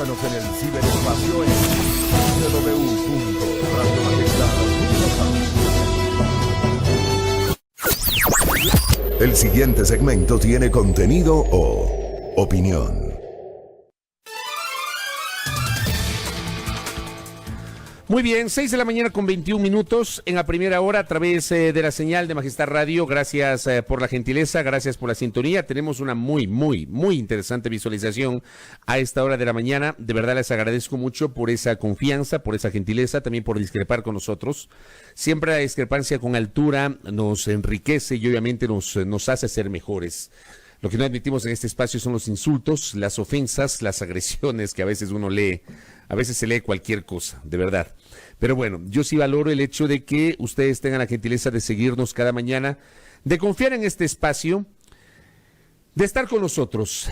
Búscanos en el ciberespacio en www.radiomajestad.com. El siguiente segmento tiene contenido o opinión. Muy bien, 6 de la mañana con 21 minutos en la primera hora a través de la señal de Majestad Radio. Gracias por la gentileza, gracias por la sintonía. Tenemos una muy interesante visualización a esta hora de la mañana. De verdad les agradezco mucho por esa confianza, por esa gentileza, también por discrepar con nosotros. Siempre la discrepancia con altura nos enriquece y obviamente nos hace ser mejores. Lo que no admitimos en este espacio son los insultos, las ofensas, las agresiones que a veces uno lee. A veces se lee cualquier cosa, de verdad. Pero bueno, yo sí valoro el hecho de que ustedes tengan la gentileza de seguirnos cada mañana, de confiar en este espacio, de estar con nosotros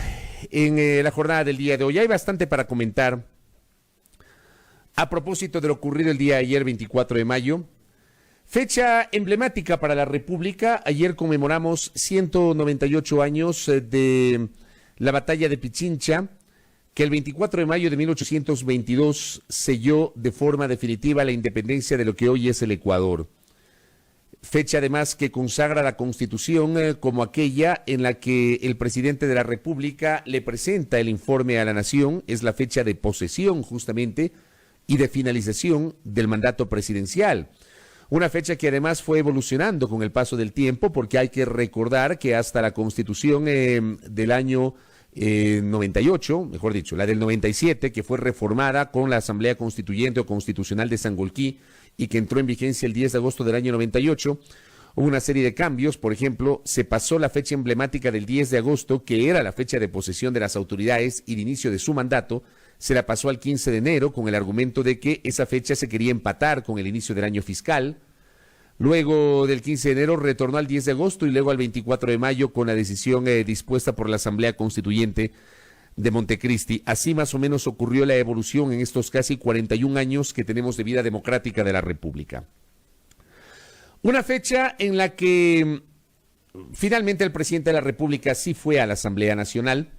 en la jornada del día de hoy. Hay bastante para comentar a propósito de lo ocurrido el día de ayer, 24 de mayo. Fecha emblemática para la República. Ayer conmemoramos 198 años de la batalla de Pichincha, que el 24 de mayo de 1822 selló de forma definitiva la independencia de lo que hoy es el Ecuador. Fecha además que consagra la Constitución como aquella en la que el presidente de la República le presenta el informe a la nación. Es la fecha de posesión justamente y de finalización del mandato presidencial. Una fecha que además fue evolucionando con el paso del tiempo, porque hay que recordar que hasta la Constitución del año 98, mejor dicho, la del 97, que fue reformada con la Asamblea Constituyente o Constitucional de Sangolquí y que entró en vigencia el 10 de agosto del año 98, hubo una serie de cambios. Por ejemplo, se pasó la fecha emblemática del 10 de agosto, que era la fecha de posesión de las autoridades y de inicio de su mandato, se la pasó al 15 de enero con el argumento de que esa fecha se quería empatar con el inicio del año fiscal. Luego del 15 de enero retornó al 10 de agosto y luego al 24 de mayo con la decisión dispuesta por la Asamblea Constituyente de Montecristi. Así más o menos ocurrió la evolución en estos casi 41 años que tenemos de vida democrática de la República. Una fecha en la que finalmente el presidente de la República sí fue a la Asamblea Nacional.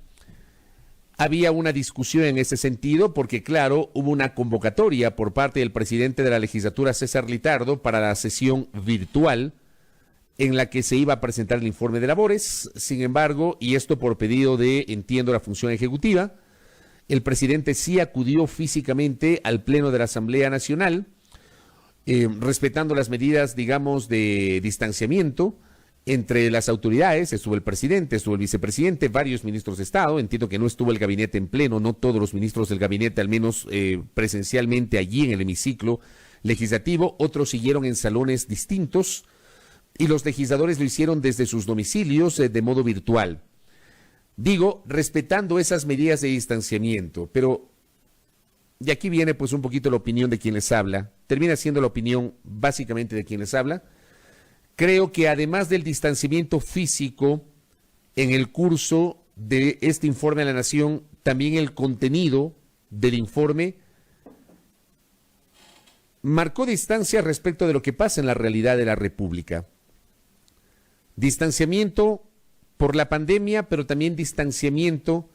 Había una discusión en ese sentido porque, claro, hubo una convocatoria por parte del presidente de la legislatura, César Litardo, para la sesión virtual en la que se iba a presentar el informe de labores. Sin embargo, y esto por pedido de, entiendo, la función ejecutiva, el presidente sí acudió físicamente al Pleno de la Asamblea Nacional, respetando las medidas, digamos, de distanciamiento entre las autoridades. Estuvo el presidente, estuvo el vicepresidente, varios ministros de Estado. Entiendo que no estuvo el gabinete en pleno, no todos los ministros del gabinete, al menos presencialmente allí en el hemiciclo legislativo. Otros siguieron en salones distintos y los legisladores lo hicieron desde sus domicilios de modo virtual. Digo, respetando esas medidas de distanciamiento, pero de aquí viene pues un poquito la opinión de quien les habla. Termina siendo la opinión básicamente de quien les habla. Creo que además del distanciamiento físico en el curso de este informe a la Nación, también el contenido del informe marcó distancia respecto de lo que pasa en la realidad de la República. Distanciamiento por la pandemia, pero también distanciamiento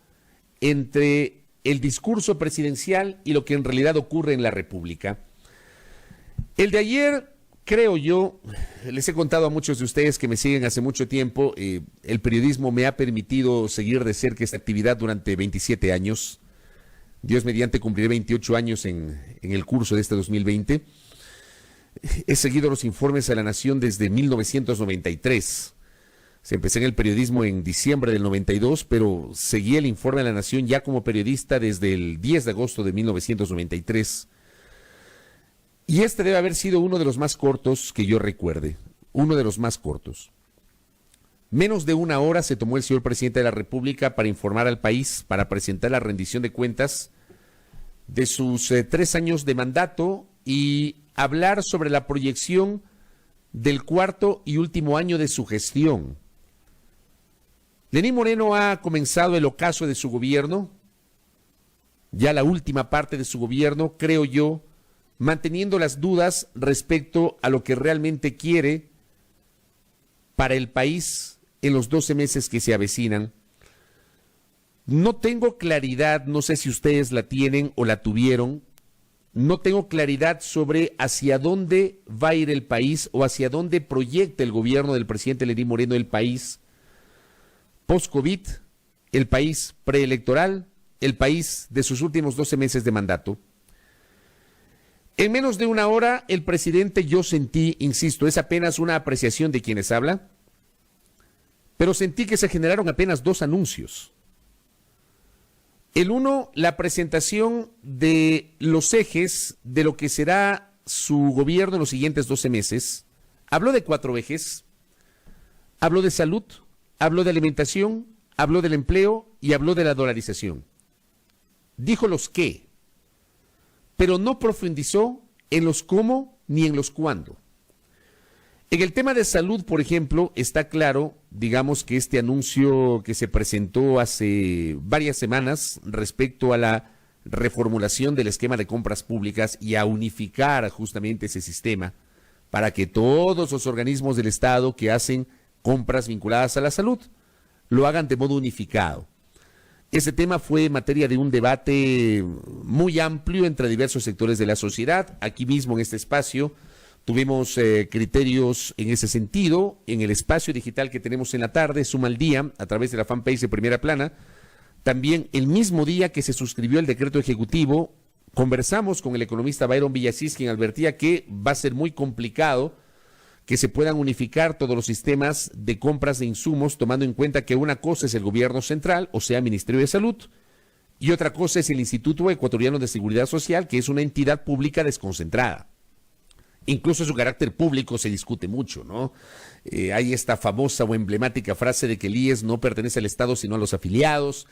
entre el discurso presidencial y lo que en realidad ocurre en la República. El de ayer, creo yo, les he contado a muchos de ustedes que me siguen hace mucho tiempo, el periodismo me ha permitido seguir de cerca esta actividad durante 27 años. Dios mediante cumpliré 28 años en el curso de este 2020. He seguido los informes a la Nación desde 1993. Empecé en el periodismo en diciembre del 92, pero seguí el informe a la Nación ya como periodista desde el 10 de agosto de 1993. Y este debe haber sido uno de los más cortos que yo recuerde, uno de los más cortos. Menos de una hora se tomó el señor presidente de la República para informar al país, para presentar la rendición de cuentas de sus 3 años de mandato y hablar sobre la proyección del cuarto y último año de su gestión. Lenín Moreno ha comenzado el ocaso de su gobierno, ya la última parte de su gobierno, creo yo, manteniendo las dudas respecto a lo que realmente quiere para el país en los 12 meses que se avecinan. No tengo claridad, no sé si ustedes la tienen o la tuvieron, no tengo claridad sobre hacia dónde va a ir el país o hacia dónde proyecta el gobierno del presidente Lenín Moreno el país post-COVID, el país preelectoral, el país de sus últimos 12 meses de mandato. En menos de una hora, el presidente, yo sentí, insisto, es apenas una apreciación de quienes hablan, pero sentí que se generaron apenas dos anuncios. El uno, la presentación de los ejes de lo que será su gobierno en los siguientes 12 meses. Habló de 4 ejes, habló de salud, habló de alimentación, habló del empleo y habló de la dolarización. Dijo los qué, pero no profundizó en los cómo ni en los cuándo. En el tema de salud, por ejemplo, está claro, digamos, que este anuncio que se presentó hace varias semanas respecto a la reformulación del esquema de compras públicas y a unificar justamente ese sistema para que todos los organismos del Estado que hacen compras vinculadas a la salud lo hagan de modo unificado. Ese tema fue materia de un debate muy amplio entre diversos sectores de la sociedad. Aquí mismo en este espacio tuvimos criterios en ese sentido. En el espacio digital que tenemos en la tarde, Suma al Día, a través de la fanpage de Primera Plana, también el mismo día que se suscribió el decreto ejecutivo, conversamos con el economista Byron Villasís, quien advertía que va a ser muy complicado que se puedan unificar todos los sistemas de compras de insumos, tomando en cuenta que una cosa es el gobierno central, o sea, Ministerio de Salud, y otra cosa es el Instituto Ecuatoriano de Seguridad Social, que es una entidad pública desconcentrada. Incluso su carácter público se discute mucho, ¿no? Hay esta famosa o emblemática frase de que el IES no pertenece al Estado sino a los afiliados.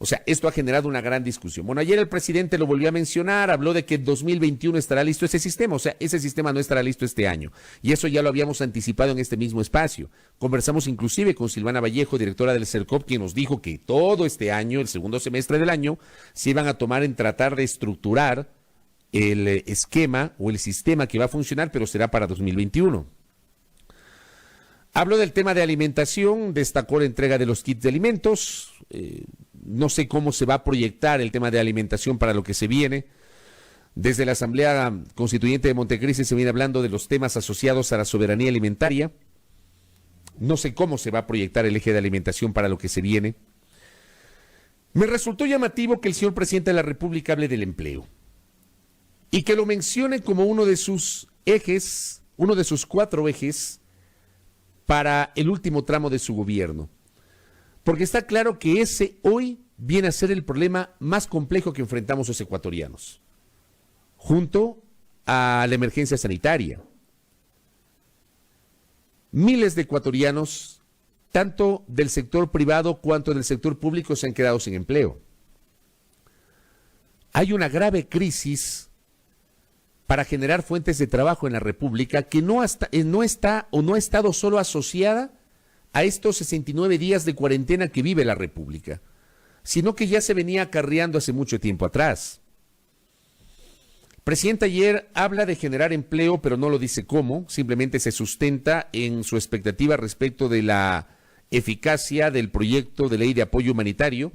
O sea, esto ha generado una gran discusión. Bueno, ayer el presidente lo volvió a mencionar, habló de que en 2021 estará listo ese sistema, o sea, ese sistema no estará listo este año. Y eso ya lo habíamos anticipado en este mismo espacio. Conversamos inclusive con Silvana Vallejo, directora del CERCOP, quien nos dijo que todo este año, el segundo semestre del año, se iban a tomar en tratar de estructurar el esquema o el sistema que va a funcionar, pero será para 2021. Habló del tema de alimentación, destacó la entrega de los kits de alimentos. No sé cómo se va a proyectar el tema de alimentación para lo que se viene. Desde la Asamblea Constituyente de Montecristi se viene hablando de los temas asociados a la soberanía alimentaria. No sé cómo se va a proyectar el eje de alimentación para lo que se viene. Me resultó llamativo que el señor presidente de la República hable del empleo y que lo mencione como uno de sus ejes, uno de sus 4 ejes para el último tramo de su gobierno. Porque está claro que ese hoy viene a ser el problema más complejo que enfrentamos los ecuatorianos, junto a la emergencia sanitaria. Miles de ecuatorianos, tanto del sector privado cuanto del sector público, se han quedado sin empleo. Hay una grave crisis para generar fuentes de trabajo en la República que no está o no ha estado solo asociada a estos 69 días de cuarentena que vive la República, sino que ya se venía acarreando hace mucho tiempo atrás. El presidente ayer habla de generar empleo, pero no lo dice cómo, simplemente se sustenta en su expectativa respecto de la eficacia del proyecto de ley de apoyo humanitario,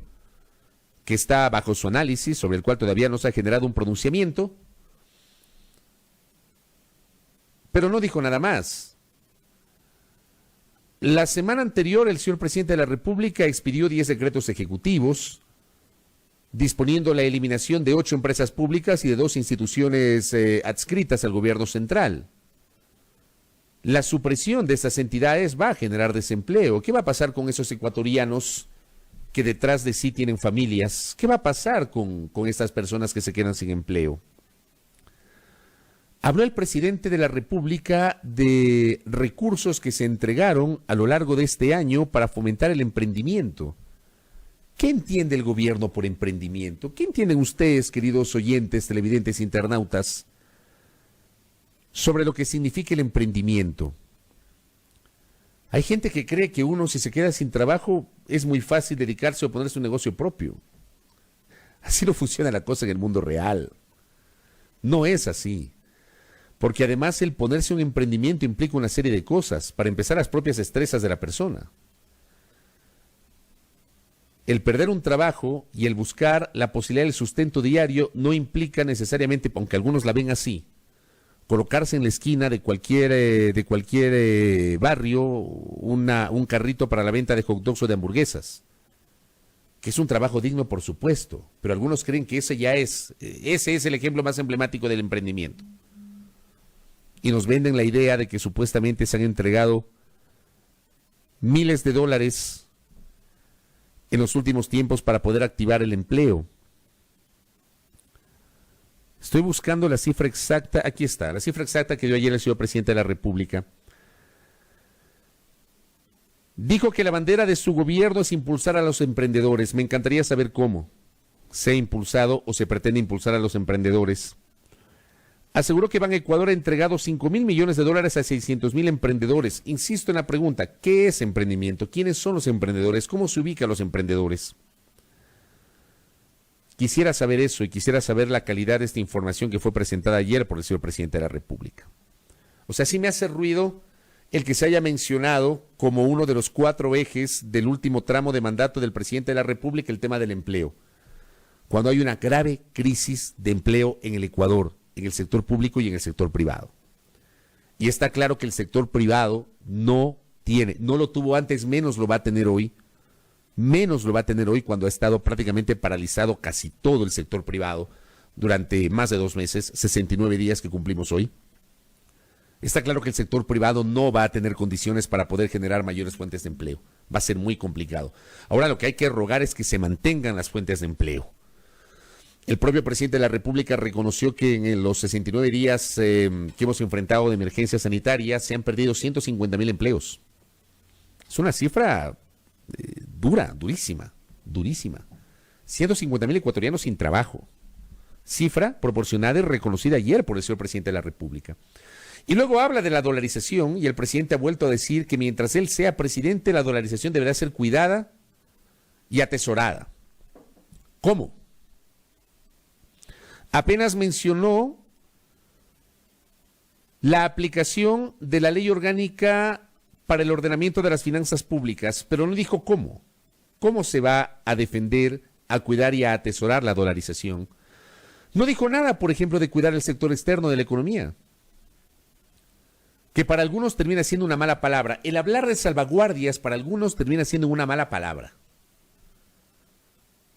que está bajo su análisis, sobre el cual todavía no se ha generado un pronunciamiento, pero no dijo nada más. La semana anterior, el señor presidente de la República expidió 10 decretos ejecutivos, disponiendo la eliminación de 8 empresas públicas y de 2 instituciones adscritas al gobierno central. La supresión de estas entidades va a generar desempleo. ¿Qué va a pasar con esos ecuatorianos que detrás de sí tienen familias? ¿Qué va a pasar con estas personas que se quedan sin empleo? Habló el presidente de la República de recursos que se entregaron a lo largo de este año para fomentar el emprendimiento. ¿Qué entiende el gobierno por emprendimiento? ¿Qué entienden ustedes, queridos oyentes, televidentes, internautas, sobre lo que significa el emprendimiento? Hay gente que cree que uno, si se queda sin trabajo, es muy fácil dedicarse o ponerse un negocio propio. Así no funciona la cosa en el mundo real. No es así. Porque además el ponerse un emprendimiento implica una serie de cosas. Para empezar, las propias destrezas de la persona. el perder un trabajo y el buscar la posibilidad del sustento diario no implica necesariamente, aunque algunos la ven así, colocarse en la esquina de cualquier barrio un carrito para la venta de hot dogs o de hamburguesas, que es un trabajo digno, por supuesto, pero algunos creen que ese es el ejemplo más emblemático del emprendimiento. Y nos venden la idea de que supuestamente se han entregado miles de dólares en los últimos tiempos para poder activar el empleo. Estoy buscando la cifra exacta, aquí está, la cifra exacta que dio ayer el señor presidente de la República. Dijo que la bandera de su gobierno es impulsar a los emprendedores. Me encantaría saber cómo se ha impulsado o se pretende impulsar a los emprendedores. Aseguró que Banecuador ha entregado 5,000 millones de dólares a 600,000 emprendedores. Insisto en la pregunta, ¿qué es emprendimiento? ¿Quiénes son los emprendedores? ¿Cómo se ubican los emprendedores? Quisiera saber eso y quisiera saber la calidad de esta información que fue presentada ayer por el señor presidente de la República. O sea, sí me hace ruido el que se haya mencionado como uno de los 4 ejes del último tramo de mandato del presidente de la República el tema del empleo, cuando hay una grave crisis de empleo en el Ecuador, en el sector público y en el sector privado. Y está claro que el sector privado no lo tuvo antes, menos lo va a tener hoy cuando ha estado prácticamente paralizado casi todo el sector privado durante más de 2 meses, 69 días que cumplimos hoy. Está claro que el sector privado no va a tener condiciones para poder generar mayores fuentes de empleo. Va a ser muy complicado. Ahora lo que hay que rogar es que se mantengan las fuentes de empleo. El propio presidente de la República reconoció que en los 69 días que hemos enfrentado de emergencia sanitaria se han perdido 150,000 empleos. Es una cifra durísima. 150,000 ecuatorianos sin trabajo. Cifra proporcionada y reconocida ayer por el señor presidente de la República. Y luego habla de la dolarización y el presidente ha vuelto a decir que mientras él sea presidente, la dolarización deberá ser cuidada y atesorada. ¿Cómo? Apenas mencionó la aplicación de la ley orgánica para el ordenamiento de las finanzas públicas, pero no dijo cómo. ¿Cómo se va a defender, a cuidar y a atesorar la dolarización? No dijo nada, por ejemplo, de cuidar el sector externo de la economía, que para algunos termina siendo una mala palabra. El hablar de salvaguardias para algunos termina siendo una mala palabra.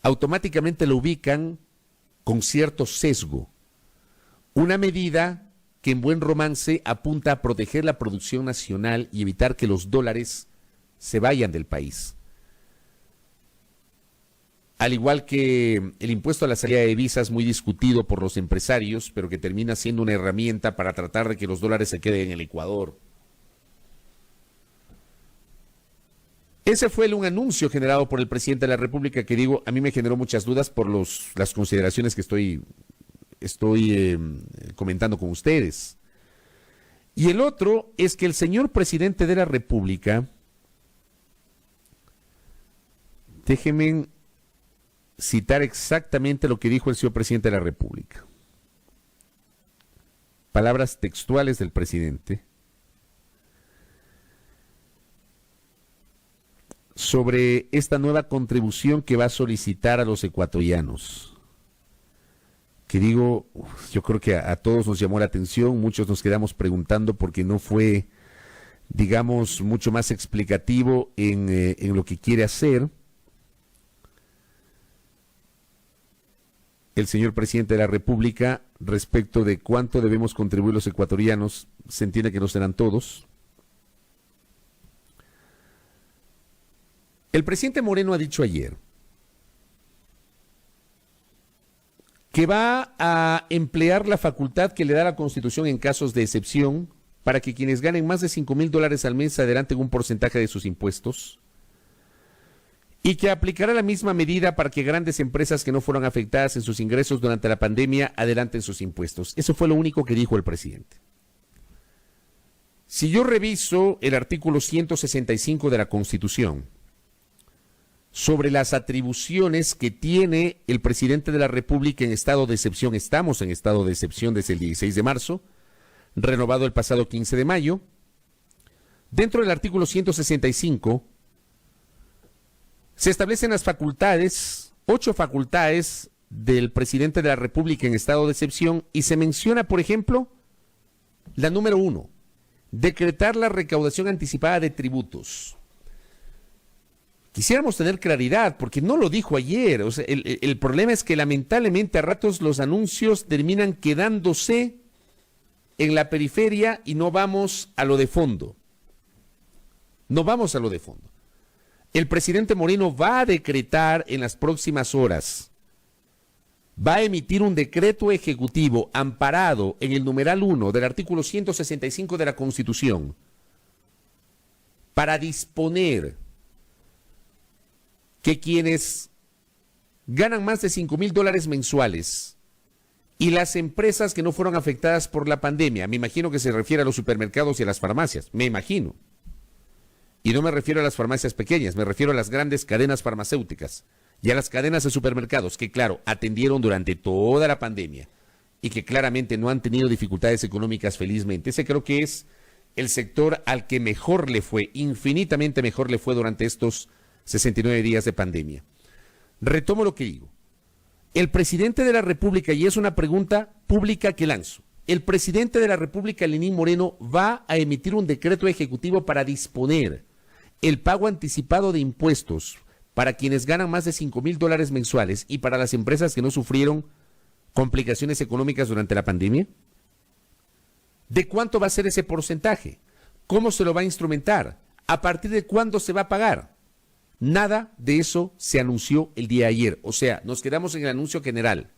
Automáticamente lo ubican con cierto sesgo. Una medida que en buen romance apunta a proteger la producción nacional y evitar que los dólares se vayan del país. Al igual que el impuesto a la salida de divisas, muy discutido por los empresarios, pero que termina siendo una herramienta para tratar de que los dólares se queden en el Ecuador. Ese fue un anuncio generado por el presidente de la República que, digo, a mí me generó muchas dudas por las consideraciones que estoy comentando con ustedes. Y el otro es que el señor presidente de la República, déjenme citar exactamente lo que dijo el señor presidente de la República. Palabras textuales del presidente sobre esta nueva contribución que va a solicitar a los ecuatorianos. Que digo, yo creo que a todos nos llamó la atención, muchos nos quedamos preguntando porque no fue, digamos, mucho más explicativo en lo que quiere hacer. El señor presidente de la República respecto de cuánto debemos contribuir los ecuatorianos, se entiende que no serán todos. El presidente Moreno ha dicho ayer que va a emplear la facultad que le da la Constitución en casos de excepción para que quienes ganen más de $5,000 al mes adelanten un porcentaje de sus impuestos y que aplicará la misma medida para que grandes empresas que no fueron afectadas en sus ingresos durante la pandemia adelanten sus impuestos. Eso fue lo único que dijo el presidente. Si yo reviso el artículo 165 de la Constitución, sobre las atribuciones que tiene el presidente de la República en estado de excepción. Estamos en estado de excepción desde el 16 de marzo, renovado el pasado 15 de mayo. Dentro del artículo 165, Se establecen las facultades, 8 facultades del presidente de la República en estado de excepción y se menciona, por ejemplo, la número 1, decretar la recaudación anticipada de tributos. Quisiéramos tener claridad, porque no lo dijo ayer. O sea, el problema es que lamentablemente a ratos los anuncios terminan quedándose en la periferia y no vamos a lo de fondo. No vamos a lo de fondo. El presidente Moreno va a decretar en las próximas horas, va a emitir un decreto ejecutivo amparado en el numeral 1 del artículo 165 de la Constitución para disponer que quienes ganan más de $5,000 mensuales y las empresas que no fueron afectadas por la pandemia, me imagino que se refiere a los supermercados y a las farmacias, me imagino. Y no me refiero a las farmacias pequeñas, me refiero a las grandes cadenas farmacéuticas y a las cadenas de supermercados que, claro, atendieron durante toda la pandemia y que claramente no han tenido dificultades económicas felizmente. Ese creo que es el sector al que mejor le fue, infinitamente mejor le fue durante estos 69 días de pandemia. Retomo lo que digo. El presidente de la República, y es una pregunta pública que lanzo, el presidente de la República, Lenín Moreno, va a emitir un decreto ejecutivo para disponer el pago anticipado de impuestos para quienes ganan más de $5,000 mensuales y para las empresas que no sufrieron complicaciones económicas durante la pandemia. ¿De cuánto va a ser ese porcentaje? ¿Cómo se lo va a instrumentar? ¿A partir de cuándo se va a pagar? Nada de eso se anunció el día de ayer. O sea, nos quedamos en el anuncio general.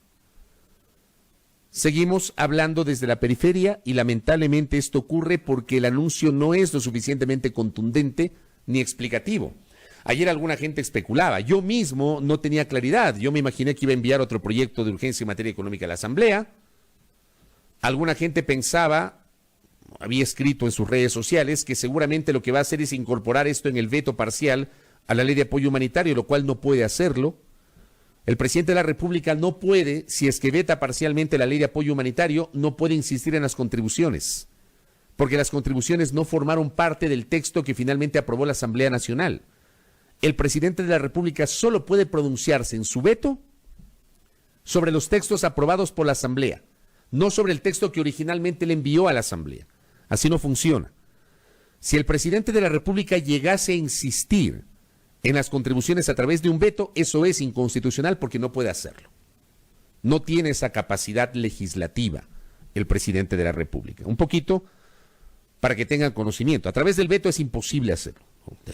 Seguimos hablando desde la periferia y lamentablemente esto ocurre porque el anuncio no es lo suficientemente contundente ni explicativo. Ayer alguna gente especulaba, yo mismo no tenía claridad, yo me imaginé que iba a enviar otro proyecto de urgencia en materia económica a la Asamblea. Alguna gente pensaba, había escrito en sus redes sociales, que seguramente lo que va a hacer es incorporar esto en el veto parcial a la ley de apoyo humanitario, lo cual no puede hacerlo. El presidente de la República no puede, si es que veta parcialmente la ley de apoyo humanitario, no puede insistir en las contribuciones, porque las contribuciones no formaron parte del texto que finalmente aprobó la Asamblea Nacional. El presidente de la República solo puede pronunciarse en su veto sobre los textos aprobados por la Asamblea, no sobre el texto que originalmente le envió a la Asamblea. Así no funciona. Si el presidente de la República llegase a insistir en las contribuciones a través de un veto, eso es inconstitucional porque no puede hacerlo. No tiene esa capacidad legislativa el presidente de la República. Un poquito para que tengan conocimiento. A través del veto es imposible hacerlo.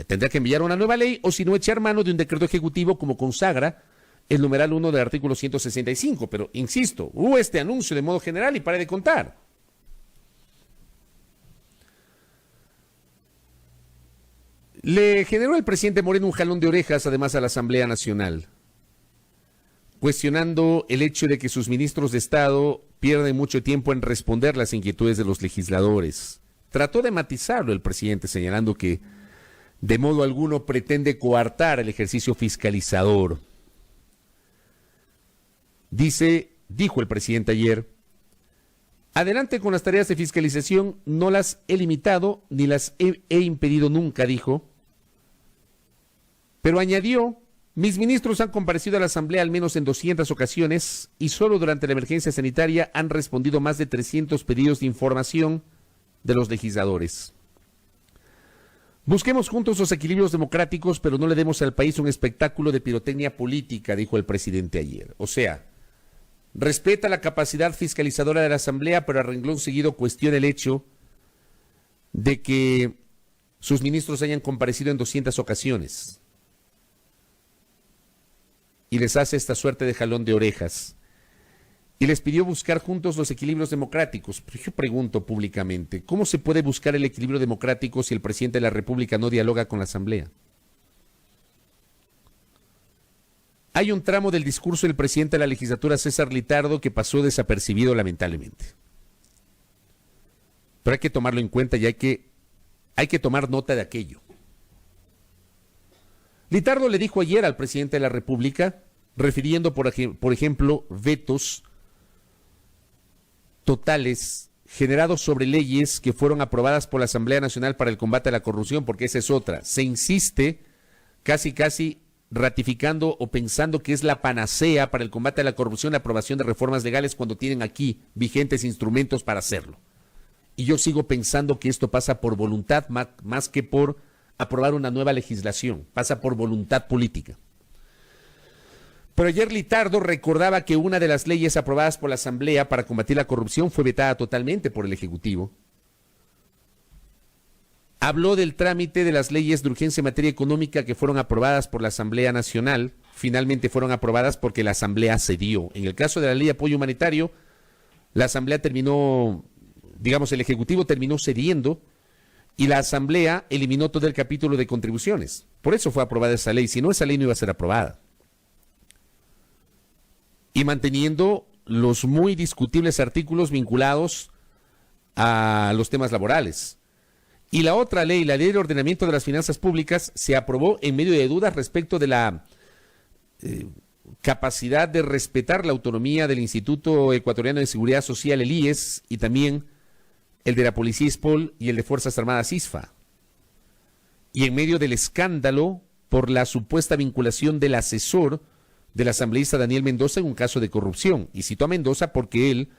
Tendrá que enviar una nueva ley o si no echar mano de un decreto ejecutivo como consagra el numeral 1 del artículo 165. Pero, insisto, hubo este anuncio de modo general y pare de contar. Le generó el presidente Moreno un jalón de orejas además a la Asamblea Nacional, cuestionando el hecho de que sus ministros de Estado pierden mucho tiempo en responder las inquietudes de los legisladores. Trató de matizarlo el presidente, señalando que de modo alguno pretende coartar el ejercicio fiscalizador. Dijo el presidente ayer, adelante con las tareas de fiscalización, no las he limitado ni las he impedido nunca, dijo. Pero añadió, mis ministros han comparecido a la Asamblea al menos en 200 ocasiones y solo durante la emergencia sanitaria han respondido más de 300 pedidos de información de los legisladores. Busquemos juntos los equilibrios democráticos, pero no le demos al país un espectáculo de pirotecnia política, dijo el presidente ayer. O sea, respeta la capacidad fiscalizadora de la Asamblea, pero a renglón seguido cuestiona el hecho de que sus ministros hayan comparecido en 200 ocasiones. Y les hace esta suerte de jalón de orejas. Y les pidió buscar juntos los equilibrios democráticos. Pero yo pregunto públicamente, ¿cómo se puede buscar el equilibrio democrático si el presidente de la República no dialoga con la Asamblea? Hay un tramo del discurso del presidente de la legislatura, César Litardo, que pasó desapercibido lamentablemente. Pero hay que tomarlo en cuenta y hay que tomar nota de aquello. Litardo le dijo ayer al presidente de la República, refiriendo por ejemplo vetos totales generados sobre leyes que fueron aprobadas por la Asamblea Nacional para el combate a la corrupción, porque esa es otra. Se insiste casi ratificando o pensando que es la panacea para el combate a la corrupción la aprobación de reformas legales cuando tienen aquí vigentes instrumentos para hacerlo. Y yo sigo pensando que esto pasa por voluntad más que por aprobar una nueva legislación, pasa por voluntad política. Pero ayer Litardo recordaba que una de las leyes aprobadas por la Asamblea para combatir la corrupción fue vetada totalmente por el Ejecutivo. Habló del trámite de las leyes de urgencia en materia económica que fueron aprobadas por la Asamblea Nacional. Finalmente fueron aprobadas porque la Asamblea cedió. En el caso de la ley de apoyo humanitario, la Asamblea terminó, digamos, el Ejecutivo terminó cediendo y la Asamblea eliminó todo el capítulo de contribuciones. Por eso fue aprobada esa ley. Si no, esa ley no iba a ser aprobada. Y manteniendo los muy discutibles artículos vinculados a los temas laborales. Y la otra ley, la ley de ordenamiento de las finanzas públicas, se aprobó en medio de dudas respecto de la capacidad de respetar la autonomía del Instituto Ecuatoriano de Seguridad Social, el IES, y también el de la Policía ISPOL y el de Fuerzas Armadas ISFA. Y en medio del escándalo por la supuesta vinculación del asesor del asambleísta Daniel Mendoza en un caso de corrupción. Y citó a Mendoza porque él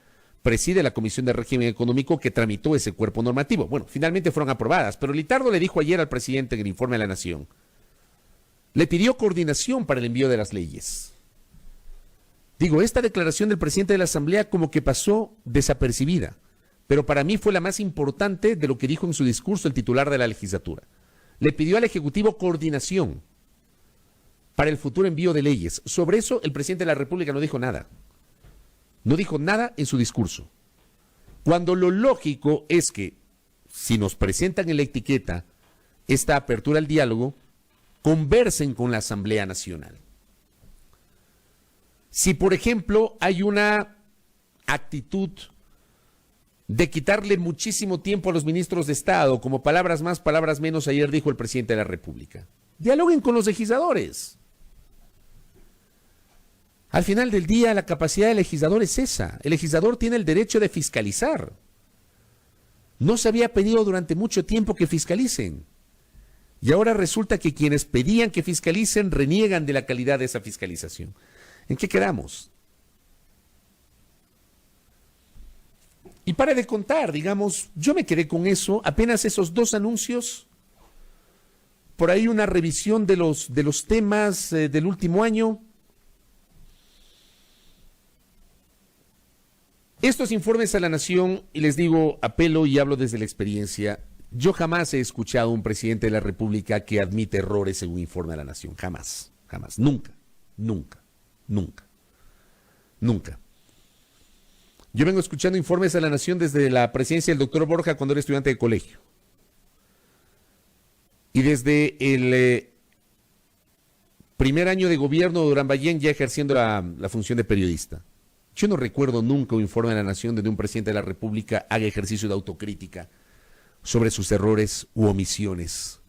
preside la Comisión de Régimen Económico que tramitó ese cuerpo normativo. Bueno, finalmente fueron aprobadas, pero Litardo le dijo ayer al presidente en el informe de la Nación, le pidió coordinación para el envío de las leyes. Digo, esta declaración del presidente de la Asamblea como que pasó desapercibida, pero para mí fue la más importante de lo que dijo en su discurso el titular de la legislatura. Le pidió al Ejecutivo coordinación para el futuro envío de leyes. Sobre eso el presidente de la República no dijo nada. No dijo nada en su discurso. Cuando lo lógico es que, si nos presentan en la etiqueta esta apertura al diálogo, conversen con la Asamblea Nacional. Si, por ejemplo, hay una actitud de quitarle muchísimo tiempo a los ministros de Estado, como palabras más, palabras menos, ayer dijo el presidente de la República, dialoguen con los legisladores. Al final del día, la capacidad del legislador es esa. El legislador tiene el derecho de fiscalizar. No se había pedido durante mucho tiempo que fiscalicen. Y ahora resulta que quienes pedían que fiscalicen reniegan de la calidad de esa fiscalización. ¿En qué quedamos? Y para de contar, digamos, yo me quedé con eso, apenas esos dos anuncios, por ahí una revisión de los temas del último año. Estos informes a la Nación, y les digo, apelo y hablo desde la experiencia, yo jamás he escuchado a un presidente de la República que admite errores en un informe a la Nación, jamás, jamás, nunca, nunca, nunca, nunca. Yo vengo escuchando informes a la Nación desde la presidencia del doctor Borja cuando era estudiante de colegio. Y desde el primer año de gobierno de Durán Ballén ya ejerciendo la función de periodista. Yo no recuerdo nunca un informe de la Nación donde un presidente de la República haga ejercicio de autocrítica sobre sus errores u omisiones.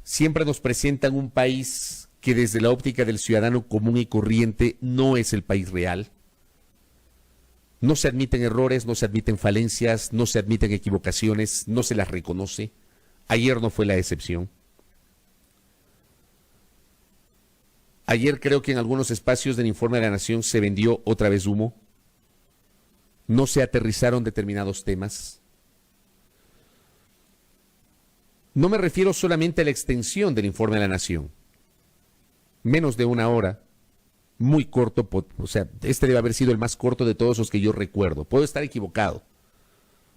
Siempre nos presentan un país que desde la óptica del ciudadano común y corriente no es el país real. No se admiten errores, no se admiten falencias, no se admiten equivocaciones, no se las reconoce. Ayer no fue la excepción. Ayer creo que en algunos espacios del informe de la Nación se vendió otra vez humo. No se aterrizaron determinados temas. No me refiero solamente a la extensión del informe de la Nación. Menos de una hora, muy corto, o sea, este debe haber sido el más corto de todos los que yo recuerdo. Puedo estar equivocado,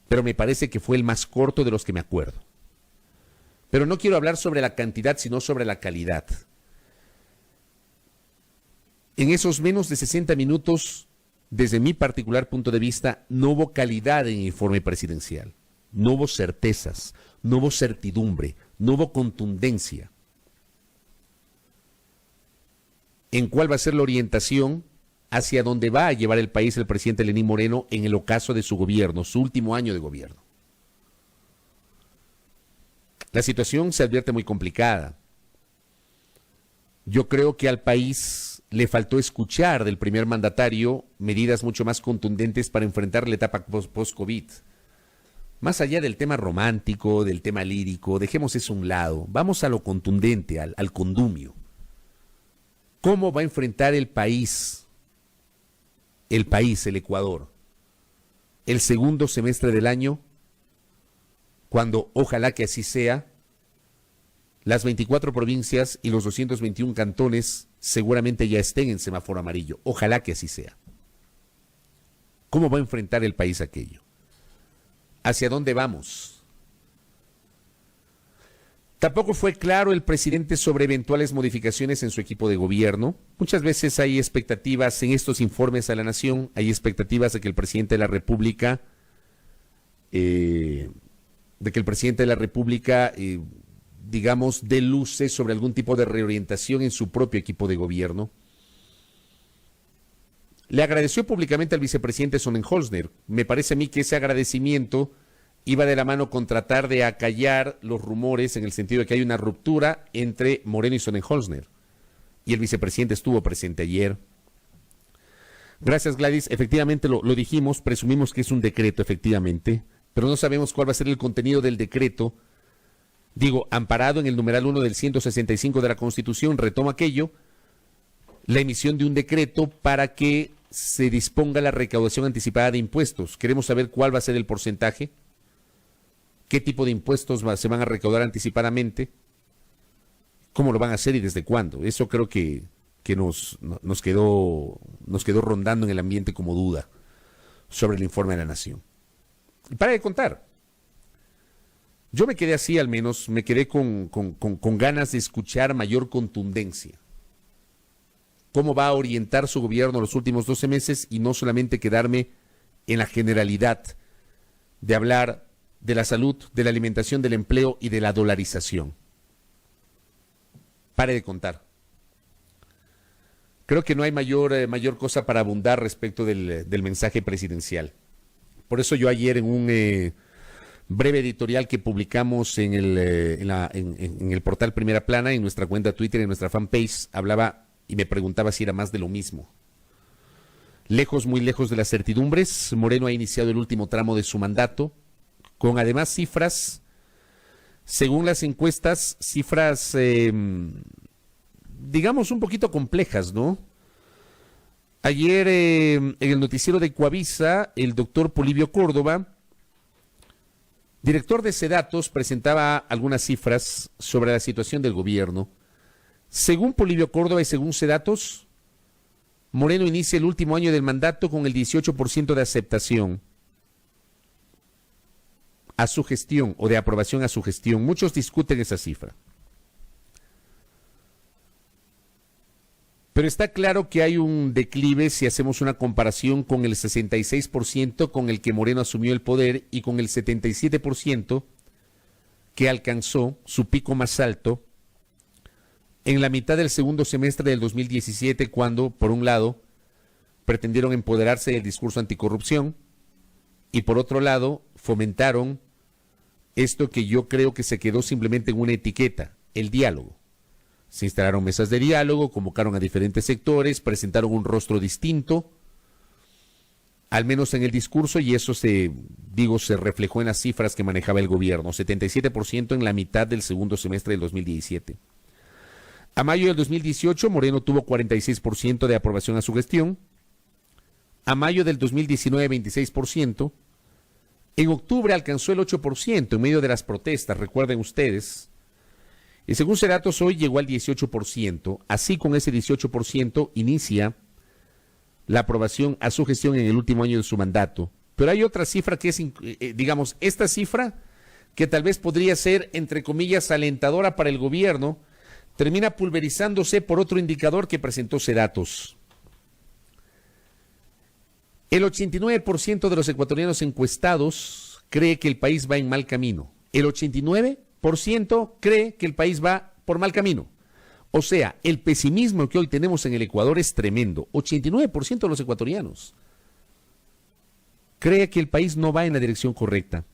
pero me parece que fue el más corto de los que me acuerdo. Pero no quiero hablar sobre la cantidad, sino sobre la calidad. En esos menos de 60 minutos, desde mi particular punto de vista, no hubo calidad en el informe presidencial. No hubo certezas, no hubo certidumbre, no hubo contundencia. ¿En cuál va a ser la orientación hacia dónde va a llevar el país el presidente Lenín Moreno en el ocaso de su gobierno, su último año de gobierno? La situación se advierte muy complicada. Yo creo que al país le faltó escuchar del primer mandatario medidas mucho más contundentes para enfrentar la etapa post-COVID. Más allá del tema romántico, del tema lírico, dejemos eso a un lado. Vamos a lo contundente, al condumio. ¿Cómo va a enfrentar el país, el Ecuador, el segundo semestre del año, cuando ojalá que así sea, las 24 provincias y los 221 cantones seguramente ya estén en semáforo amarillo? Ojalá que así sea. ¿Cómo va a enfrentar el país aquello? ¿Hacia dónde vamos? Tampoco fue claro el presidente sobre eventuales modificaciones en su equipo de gobierno. Muchas veces hay expectativas en estos informes a la nación, hay expectativas de que el presidente de la República, digamos, dé luces sobre algún tipo de reorientación en su propio equipo de gobierno. Le agradeció públicamente al vicepresidente Sonnenholzner. Me parece a mí que ese agradecimiento iba de la mano con tratar de acallar los rumores en el sentido de que hay una ruptura entre Moreno y Sonnenholzner. Y el vicepresidente estuvo presente ayer. Gracias, Gladys. Efectivamente, lo dijimos, presumimos que es un decreto, efectivamente, pero no sabemos cuál va a ser el contenido del decreto. Digo, amparado en el numeral 1 del 165 de la Constitución, retoma aquello, la emisión de un decreto para que se disponga la recaudación anticipada de impuestos. Queremos saber cuál va a ser el porcentaje, qué tipo de impuestos se van a recaudar anticipadamente, cómo lo van a hacer y desde cuándo. Eso creo que nos quedó rondando en el ambiente como duda sobre el informe de la Nación. Y para de contar, yo me quedé así al menos, me quedé con ganas de escuchar mayor contundencia. Cómo va a orientar su gobierno los últimos 12 meses y no solamente quedarme en la generalidad de hablar de la salud, de la alimentación, del empleo y de la dolarización. Pare de contar. Creo que no hay mayor cosa para abundar respecto del mensaje presidencial. Por eso yo ayer en un breve editorial que publicamos en el portal Primera Plana, en nuestra cuenta Twitter, en nuestra fanpage, hablaba y me preguntaba si era más de lo mismo. Lejos, muy lejos de las certidumbres, Moreno ha iniciado el último tramo de su mandato, con además cifras, según las encuestas, cifras, digamos, un poquito complejas, ¿no? Ayer en el noticiero de Coavisa, el doctor Polibio Córdoba, director de Sedatos, presentaba algunas cifras sobre la situación del gobierno. Según Polibio Córdoba y según Sedatos, Moreno inicia el último año del mandato con el 18% de aceptación a su gestión o de aprobación a su gestión. Muchos discuten esa cifra. Pero está claro que hay un declive si hacemos una comparación con el 66% con el que Moreno asumió el poder y con el 77% que alcanzó su pico más alto en la mitad del segundo semestre del 2017, cuando, por un lado, pretendieron empoderarse del discurso anticorrupción y, por otro lado, fomentaron esto que yo creo que se quedó simplemente en una etiqueta, el diálogo. Se instalaron mesas de diálogo, convocaron a diferentes sectores, presentaron un rostro distinto, al menos en el discurso, y eso se reflejó en las cifras que manejaba el gobierno, 77% en la mitad del segundo semestre del 2017. A mayo del 2018, Moreno tuvo 46% de aprobación a su gestión. A mayo del 2019, 26%. En octubre alcanzó el 8% en medio de las protestas, recuerden ustedes. Y según Sedatos, hoy llegó al 18%. Así, con ese 18%, inicia la aprobación a su gestión en el último año de su mandato. Pero hay otra cifra que es, digamos, esta cifra que tal vez podría ser, entre comillas, alentadora para el gobierno, termina pulverizándose por otro indicador que presentó Sedatos. El 89% de los ecuatorianos encuestados cree que el país va en mal camino. El 89% cree que el país va por mal camino. O sea, el pesimismo que hoy tenemos en el Ecuador es tremendo. 89% de los ecuatorianos cree que el país no va en la dirección correcta.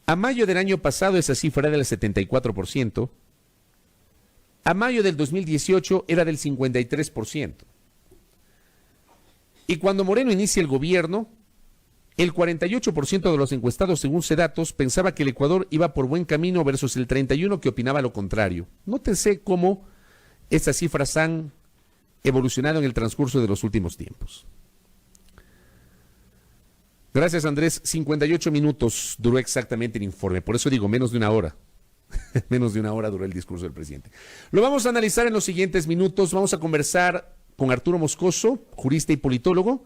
A mayo del año pasado esa cifra era del 74%. A mayo del 2018 era del 53%. Y cuando Moreno inicia el gobierno, el 48% de los encuestados, según CEDATOS, pensaba que el Ecuador iba por buen camino versus el 31% que opinaba lo contrario. Nótese cómo estas cifras han evolucionado en el transcurso de los últimos tiempos. Gracias, Andrés. 58 minutos duró exactamente el informe. Por eso digo, menos de una hora. Menos de una hora duró el discurso del presidente. Lo vamos a analizar en los siguientes minutos. Vamos a conversar con Arturo Moscoso, jurista y politólogo,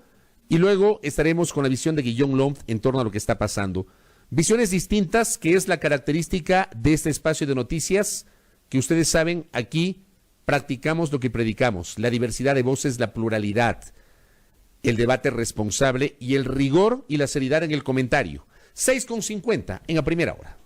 y luego estaremos con la visión de Guillaume Lomb en torno a lo que está pasando. Visiones distintas, que es la característica de este espacio de noticias, que ustedes saben, aquí practicamos lo que predicamos, la diversidad de voces, la pluralidad, el debate responsable y el rigor y la seriedad en el comentario. 6:50 en la primera hora.